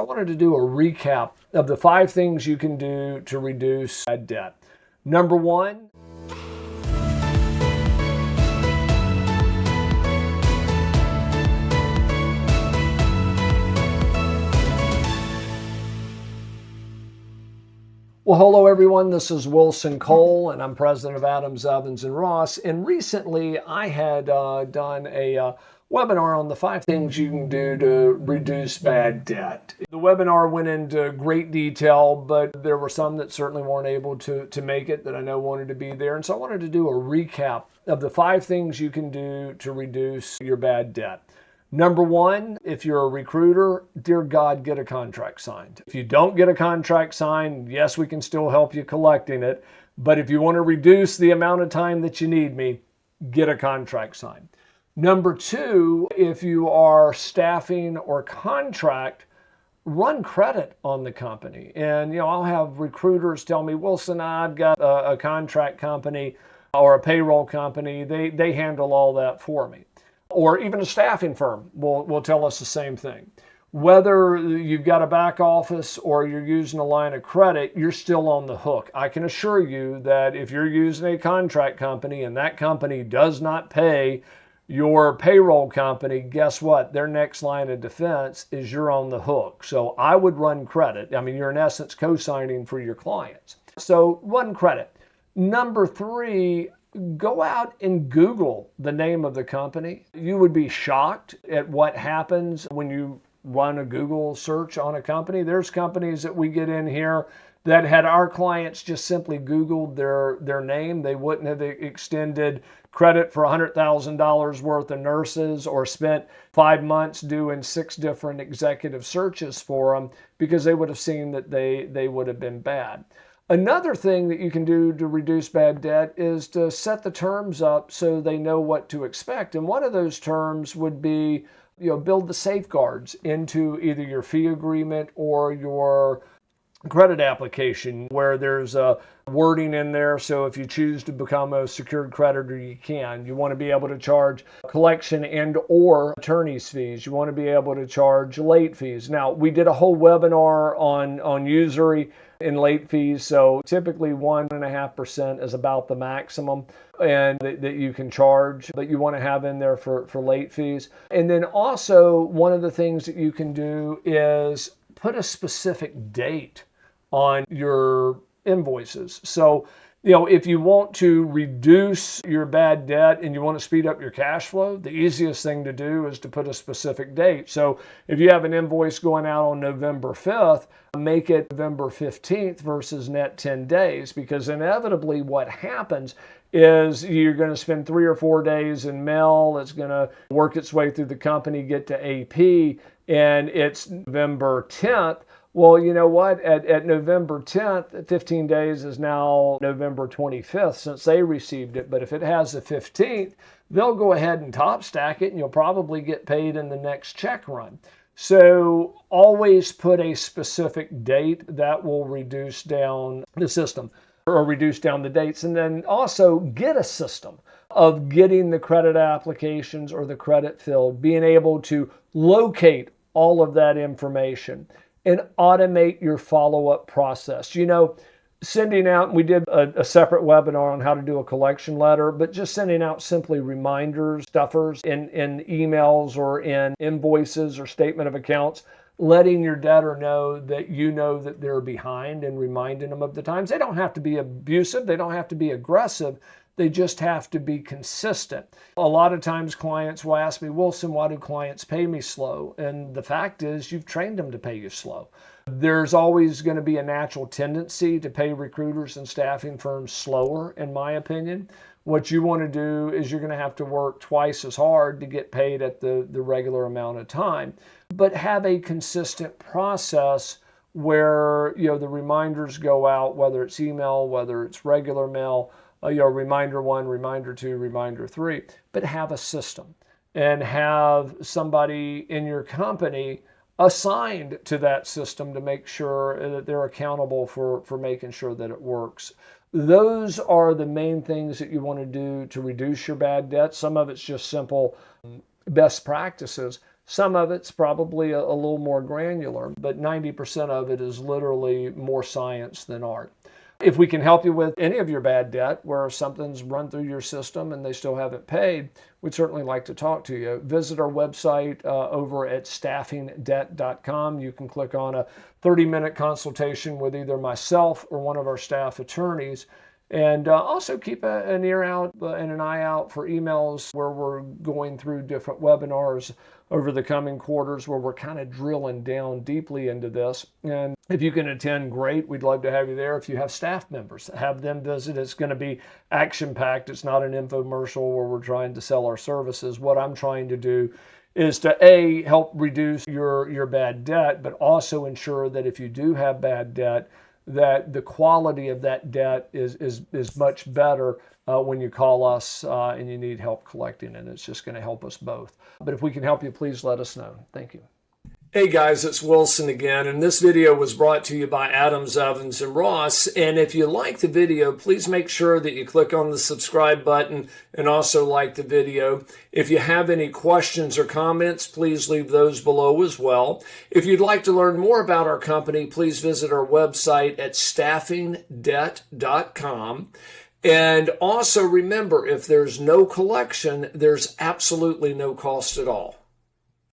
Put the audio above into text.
wanted to do a recap of the 5 things you can do to reduce bad debt. Number 1, well, hello everyone, this is Wilson Cole and I'm president of Adams, Evans & Ross, and recently I had done a webinar on the 5 things you can do to reduce bad debt. The webinar went into great detail, but there were some that certainly weren't able to make it that I know wanted to be there, and so I wanted to do a recap of the 5 things you can do to reduce your bad debt. Number 1, if you're a recruiter, dear God, get a contract signed. If you don't get a contract signed, yes, we can still help you collecting it, but if you want to reduce the amount of time that you need me, get a contract signed. Number 2, if you are staffing or contract, run credit on the company. And, I'll have recruiters tell me, Wilson, I've got a contract company or a payroll company. They handle all that for me. Or even a staffing firm will tell us the same thing. Whether you've got a back office or you're using a line of credit, you're still on the hook. I can assure you that if you're using a contract company and that company does not pay your payroll company, guess what? Their next line of defense is you're on the hook. So I would run credit. You're in essence co-signing for your clients. So run credit. Number 3, go out and Google the name of the company. You would be shocked at what happens when you run a Google search on a company. There's companies that we get in here that had our clients just simply Googled their name, they wouldn't have extended credit for $100,000 worth of nurses or spent 5 months doing 6 different executive searches for them because they would have seen that they would have been bad. Another thing that you can do to reduce bad debt is to set the terms up so they know what to expect. And one of those terms would be, build the safeguards into either your fee agreement or your credit application, where there's a wording in there. So if you choose to become a secured creditor, you can. You want to be able to charge collection and or attorney's fees. You want to be able to charge late fees. Now, we did a whole webinar on usury and late fees. So typically 1.5% is about the maximum and that you can charge, but you want to have in there for late fees. And then also one of the things that you can do is put a specific date on your invoices. So, if you want to reduce your bad debt and you want to speed up your cash flow, the easiest thing to do is to put a specific date. So if you have an invoice going out on November 5th, make it November 15th versus net 10 days, because inevitably what happens is you're going to spend 3 or 4 days in mail. It's going to work its way through the company, get to AP, and it's November 10th. Well, you know what? At November 10th, 15 days is now November 25th since they received it. But if it has the 15th, they'll go ahead and top stack it and you'll probably get paid in the next check run. So always put a specific date. That will reduce down the system or reduce down the dates. And then also get a system of getting the credit applications or the credit filled, being able to locate all of that information and automate your follow-up process. Sending out, we did a separate webinar on how to do a collection letter, but just sending out simply reminders, stuffers in emails or in invoices or statement of accounts, letting your debtor know that they're behind and reminding them of the times. They don't have to be abusive. They don't have to be aggressive. They just have to be consistent. A lot of times clients will ask me, Wilson, why do clients pay me slow? And the fact is you've trained them to pay you slow. There's always going to be a natural tendency to pay recruiters and staffing firms slower, in my opinion. What you want to do is you're going to have to work twice as hard to get paid at the regular amount of time, but have a consistent process where the reminders go out, whether it's email, whether it's regular mail, reminder 1, reminder 2, reminder 3, but have a system and have somebody in your company assigned to that system to make sure that they're accountable for making sure that it works. Those are the main things that you want to do to reduce your bad debt. Some of it's just simple best practices. Some of it's probably a little more granular, but 90% of it is literally more science than art. If we can help you with any of your bad debt where something's run through your system and they still haven't paid, we'd certainly like to talk to you. Visit our website over at staffingdebt.com. You can click on a 30-minute consultation with either myself or one of our staff attorneys. And also keep an ear out and an eye out for emails where we're going through different webinars over the coming quarters where we're kind of drilling down deeply into this. And if you can attend, great. We'd love to have you there. If you have staff members, have them visit. It's going to be action-packed. It's not an infomercial where we're trying to sell our services. What I'm trying to do is to A, help reduce your bad debt, but also ensure that if you do have bad debt, that the quality of that debt is much better when you call us and you need help collecting it. It's just going to help us both. But if we can help you, please let us know. Thank you. Hey guys, it's Wilson again, and this video was brought to you by Adams, Evans, and Ross. And if you like the video, please make sure that you click on the subscribe button and also like the video. If you have any questions or comments, please leave those below as well. If you'd like to learn more about our company, please visit our website at staffingdebt.com. And also remember, if there's no collection, there's absolutely no cost at all.